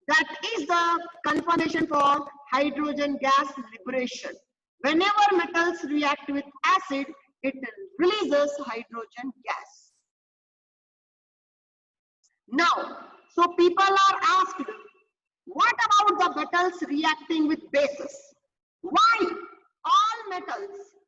That is the conformation for hydrogen gas liberation. Whenever metals react with acid, it releases hydrogen gas. Now, so people are asked, what about the metals reacting with bases? Why?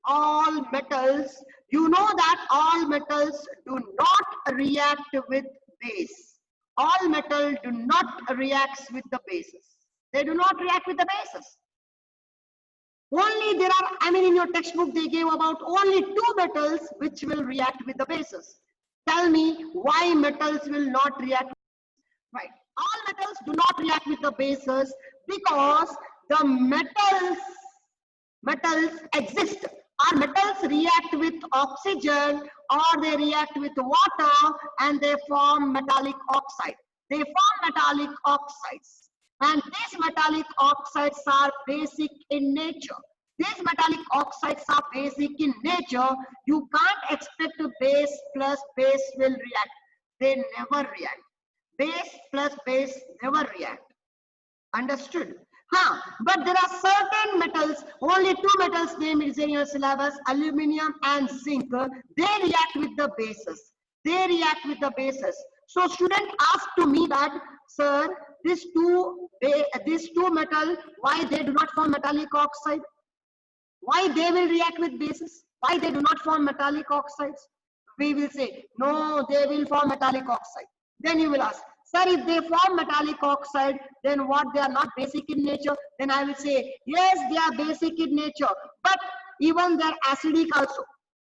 All metals, you know that all metals do not react with base. All metal do not react with the bases. They do not react with the bases. Only there are, I mean, in your textbook they gave about only 2 metals which will react with the bases. Tell me why metals will not react. Right. All metals do not react with the bases because the metals exist. Our metals react with oxygen or they react with water and they form metallic oxide. They form metallic oxides. And these metallic oxides are basic in nature. These metallic oxides are basic in nature. You can't expect a base plus base will react. They never react. Base plus base never react. Understood? But there are certain metals, only 2 metals named is in your syllabus, aluminium and zinc. They react with the bases. They react with the bases. So student asked to me that, sir, these two metal, why they do not form metallic oxide? Why they will react with bases? Why they do not form metallic oxides? We will say, no, they will form metallic oxide. Then you will ask, sir, if they form metallic oxide, then what, they are not basic in nature? Then I will say, yes, they are basic in nature, but even they are acidic also.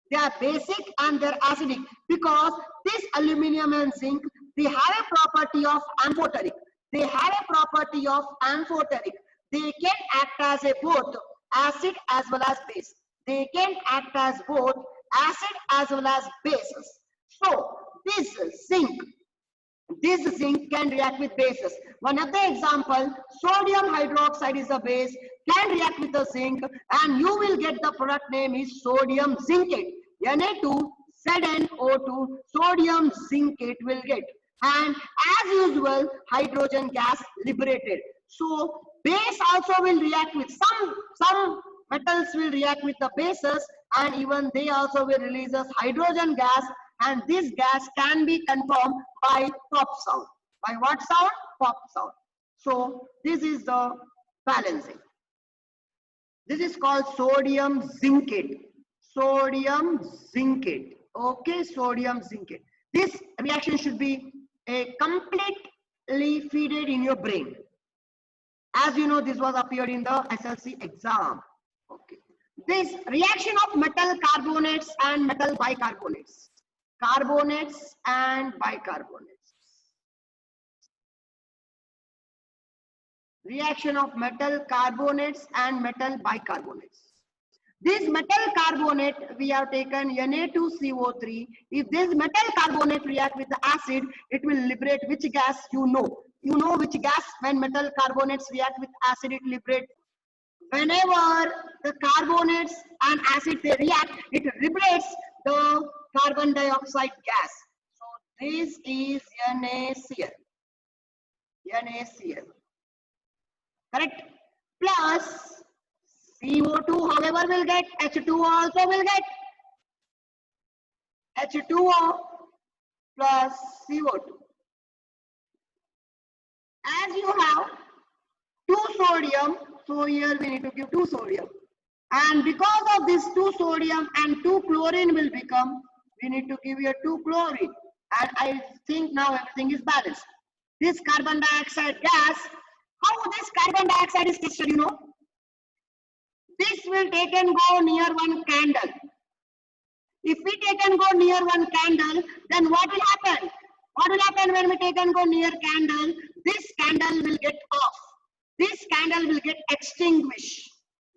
They are basic and they are acidic because this aluminium and zinc, they have a property of amphoteric. They have a property of amphoteric. They can act as a both acid as well as base. They can act as both acid as well as bases. So this zinc can react with bases. One of the example, sodium hydroxide is a base, can react with the zinc, and you will get the product name is sodium zincate. Na2ZnO2, sodium zincate will get. And as usual, hydrogen gas liberated. So base also will react with some metals will react with the bases, and even they also will release us hydrogen gas. And this gas can be confirmed by pop sound. By what sound? Pop sound. So this is the balancing. This is called sodium zincate. Sodium zincate. Okay, sodium zincate. This reaction should be completely feeded in your brain. As you know, this was appeared in the SLC exam. Okay. This reaction of metal carbonates and metal bicarbonates. Carbonates and bicarbonates. Reaction of metal carbonates and metal bicarbonates. This metal carbonate, we have taken Na2CO3. If this metal carbonate react with the acid, it will liberate which gas? You know which gas when metal carbonates react with acid, it liberates. Whenever the carbonates and acid they react, it liberates the carbon dioxide gas. So this is NaCl. NaCl. Correct? Plus CO2, however, will get H2O also will get H2O plus CO2. As you have 2 sodium, so here we need to give 2 sodium. And because of this 2 sodium and 2 chlorine will become, we need to give here 2 chlorine. And I think now everything is balanced. This carbon dioxide gas, how this carbon dioxide is tested, you know? This will take and go near one candle. If we take and go near one candle, then what will happen? What will happen when we take and go near candle? This candle will get off. This candle will get extinguished.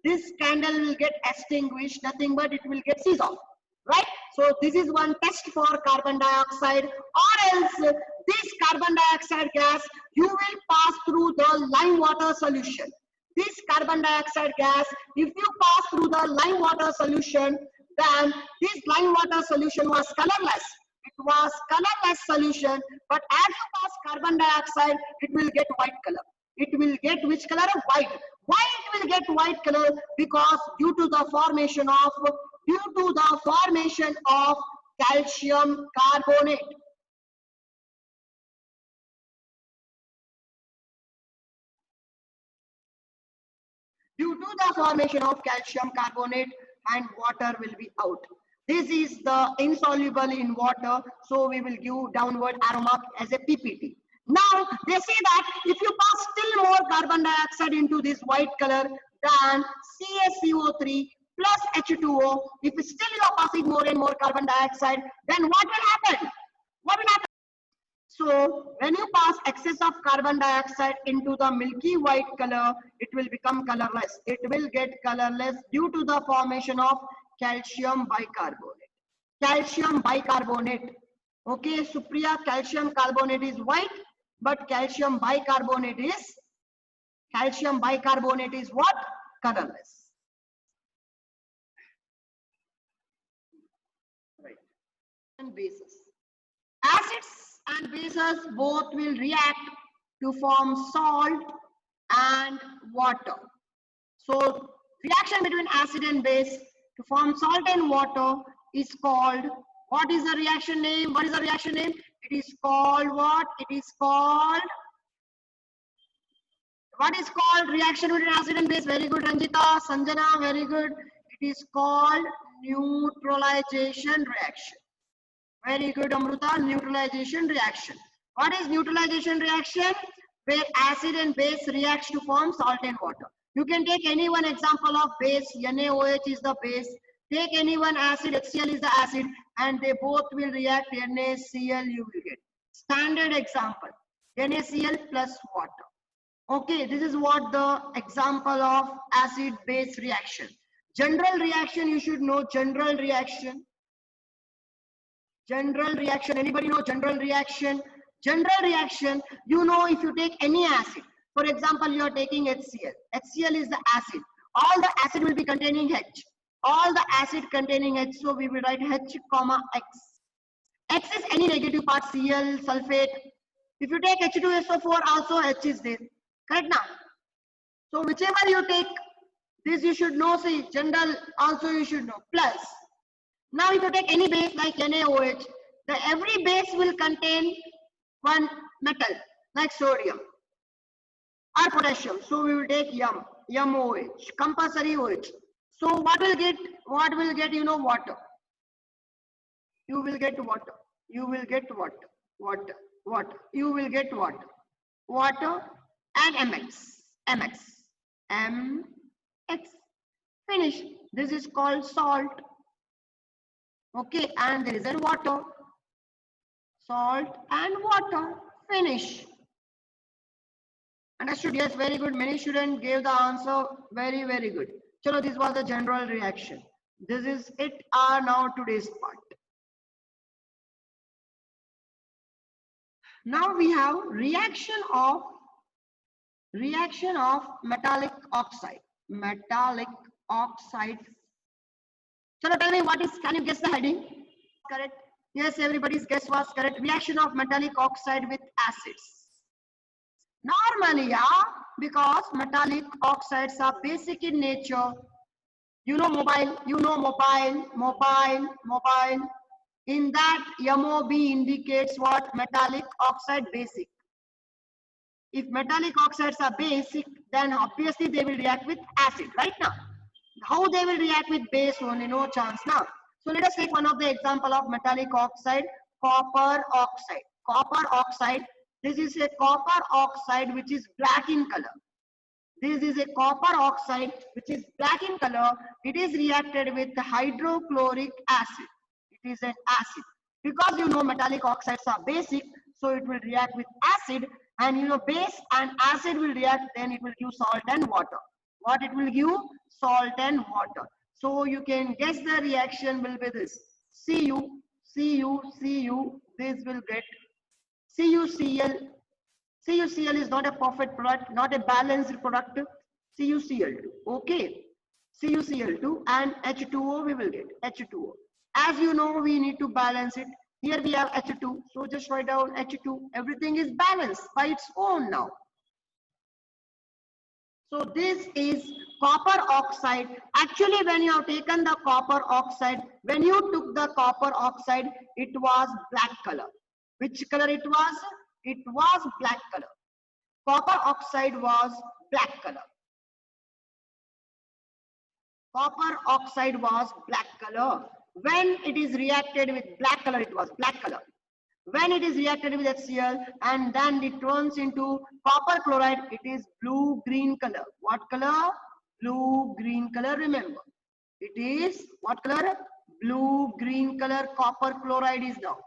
This candle will get extinguished, nothing but it will get seized off. Right? So this is one test for carbon dioxide, or else this carbon dioxide gas, you will pass through the lime water solution. This carbon dioxide gas, if you pass through the lime water solution, then this lime water solution was colorless. It was colorless solution, but as you pass carbon dioxide, it will get white color. it will get which color? White. Why it will get white color? Because due to the formation of calcium carbonate. Due to the formation of calcium carbonate, and water will be out. This is the insoluble in water, so we will give downward arrow mark as a PPT. Now they say that if you pass still more carbon dioxide into this white color than CaCO3 plus H2O, if still you are passing more and more carbon dioxide, then what will happen? What will happen? So when you pass excess of carbon dioxide into the milky white color, it will become colorless. It will get colorless due to the formation of calcium bicarbonate. Calcium bicarbonate. Okay, Supriya, calcium carbonate is white, but calcium bicarbonate is what? Colorless. Right. And bases. Acids and bases both will react to form salt and water. So reaction between acid and base to form salt and water is called, what is the reaction name? What is the reaction name? It is called what? It is called, what is called reaction between acid and base? Very good, Ranjita, Sanjana, very good. It is called neutralization reaction. Very good, Amruta, neutralization reaction. What is neutralization reaction? Where acid and base reacts to form salt and water. You can take any one example of base, NaOH is the base. Take any one acid, HCl is the acid, and they both will react, NaCl you will get. Standard example, NaCl plus water. Okay, this is what the example of acid-base reaction. General reaction, you should know general reaction. General reaction, anybody know general reaction? General reaction, you know, if you take any acid, for example, you are taking HCl. HCl is the acid. All the acid will be containing H. All the acid containing H, so we will write H, comma, X. X is any negative part, Cl, sulfate. If you take H2SO4, also H is there. Correct now? So whichever you take, this you should know, see, general also you should know, plus. Now if you take any base like NaOH, every base will contain one metal like sodium or potassium. So we will take YMOH, compulsory OH. So what will get, you know, water. You will get water. You will get water. Water. You will get water. Water and MX. Finish. This is called salt. Okay, and there is a water. Salt and water. Finish. Understood? Yes, very good. Many students gave the answer. Very, very good. Chalo, this was the general reaction. This is it. Now today's part. Now we have reaction of metallic oxide. Metallic oxide. Chalo, tell me what is, can you guess the heading? Correct. Yes, everybody's guess was correct. Reaction of metallic oxide with acids. Normally, yeah, because metallic oxides are basic in nature. You know mobile. In that, MOB indicates what? Metallic oxide basic. If metallic oxides are basic, then obviously they will react with acid, right now. How they will react with base only, no chance now. So let us take one of the example of metallic oxide, copper oxide. Copper oxide, this is a copper oxide which is black in color. This is a copper oxide which is black in color. It is reacted with hydrochloric acid. It is an acid. Because you know metallic oxides are basic, so it will react with acid, and you know base and acid will react, then it will give salt and water. What it will give? Salt and water. So you can guess the reaction will be this. Cu, this will get CuCl. CuCl is not a perfect product, not a balanced product. CuCl2, okay. CuCl2 and H2O we will get, H2O. As you know, we need to balance it. Here we have H2, so just write down H2. Everything is balanced by its own now. So this is copper oxide. Actually, when you have taken the copper oxide, when you took the copper oxide, it was black color. Which color it was? It was black color. Copper oxide was black color. Copper oxide was black color. When it is reacted with black color, it was black color. When it is reacted with HCl and then it turns into copper chloride, it is blue-green color. What color? Blue-green color, remember. It is what color? Blue-green color copper chloride is now.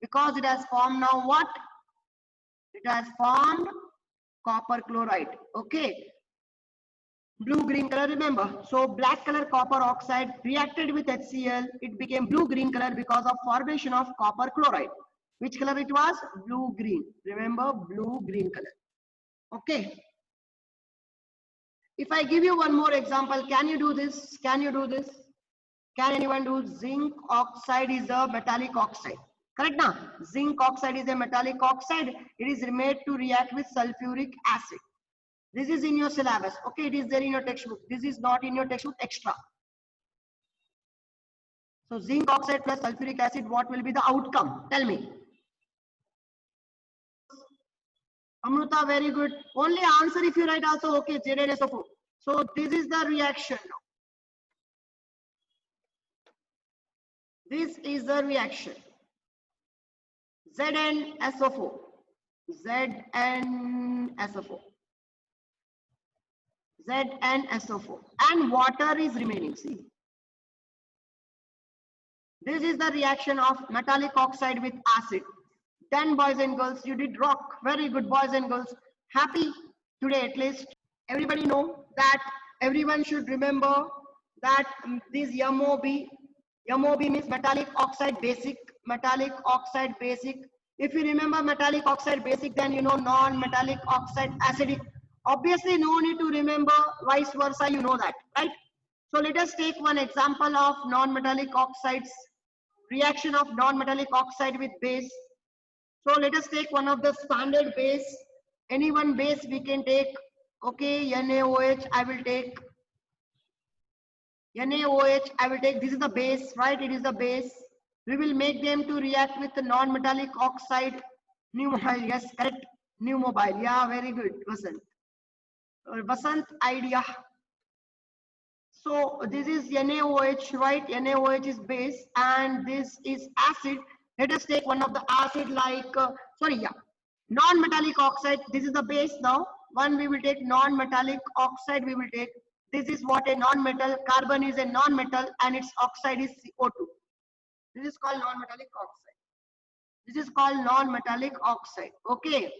Because it has formed now what? It has formed copper chloride. Okay. Blue-green color, remember. So black color copper oxide reacted with HCl, it became blue-green color because of formation of copper chloride. Which color it was? Blue-green. Remember, blue-green color. Okay. If I give you one more example, can you do this? Can you do this? Can anyone do? Zinc oxide is a metallic oxide. Correct now? Zinc oxide is a metallic oxide. It is made to react with sulfuric acid. This is in your syllabus. Okay, it is there in your textbook. This is not in your textbook, extra. So zinc oxide plus sulfuric acid, what will be the outcome? Tell me. Amruta, very good. Only answer if you write also, okay, ZnSO4. So this is the reaction now. This is the reaction. ZnSO4. ZnSO4. ZnSO4. And water is remaining. See. This is the reaction of metallic oxide with acid. Then boys and girls, you did rock. Very good, boys and girls. Happy today at least. Everybody know that everyone should remember that this MOB means metallic oxide basic. Metallic oxide basic. If you remember metallic oxide basic, then you know non-metallic oxide acidic. Obviously, no need to remember vice versa. You know that, right? So let us take one example of non-metallic oxides. Reaction of non-metallic oxide with base. So let us take one of the standard base. Any one base we can take. Okay, NaOH I will take. NaOH I will take. This is the base, right? It is the base. We will make them to react with the non-metallic oxide. New mobile, yes, correct. New mobile, yeah, very good, Vasant. Vasant idea. So this is NaOH, right? NaOH is base and this is acid. Let us take one of the acid like, non-metallic oxide. This is the base now. One we will take non-metallic oxide we will take. This is what a non-metal, carbon is a non-metal and its oxide is CO2. This is called non-metallic oxide. This is called non-metallic oxide. Okay.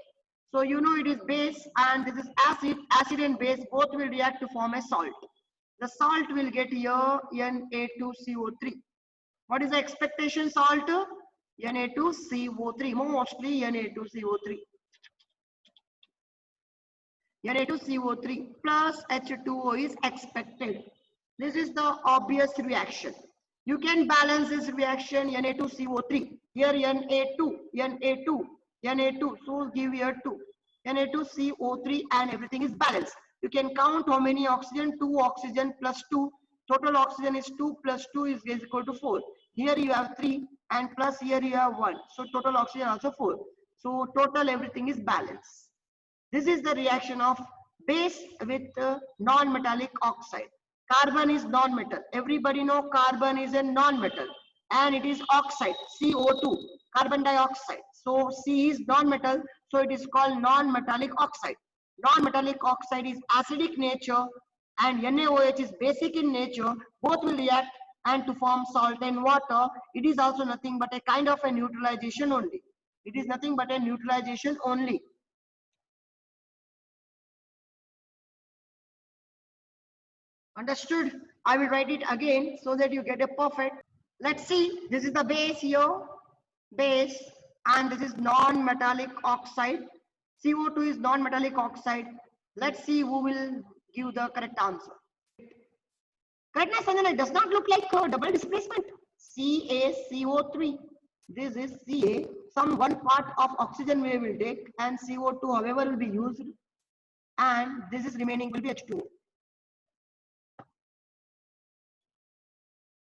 So you know it is base and this is acid. Acid and base both will react to form a salt. The salt will get here Na2CO3. What is the expectation salt? Na2CO3, mostly Na2CO3. Na2CO3 plus H2O is expected. This is the obvious reaction. You can balance this reaction Na2CO3. Here Na2, so give here 2. Na2CO3 and everything is balanced. You can count how many oxygen, 2 oxygen plus 2. Total oxygen is 2 plus 2 is equal to 4. Here you have 3 and plus here you have 1. So total oxygen also 4. So total everything is balanced. This is the reaction of base with non-metallic oxide. Carbon is non-metal. Everybody know carbon is a non-metal and it is oxide, CO2, carbon dioxide. So C is non-metal, so it is called non-metallic oxide. Non-metallic oxide is acidic nature and NaOH is basic in nature. Both will react and to form salt and water. It is also nothing but a kind of a neutralization only. It is nothing but a neutralization only. Understood? I will write it again so that you get a perfect. Let's see. This is the base here. Base. And this is non-metallic oxide. CO2 is non-metallic oxide. Let's see who will give the correct answer. Correctness, Sanjana, it does not look like a double displacement. CaCO3. This is Ca. Some one part of oxygen we will take and CO2 however will be used. and this is remaining will be H2O.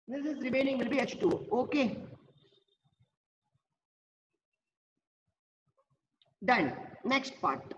This is remaining will be H2O. Okay. Done. Next part.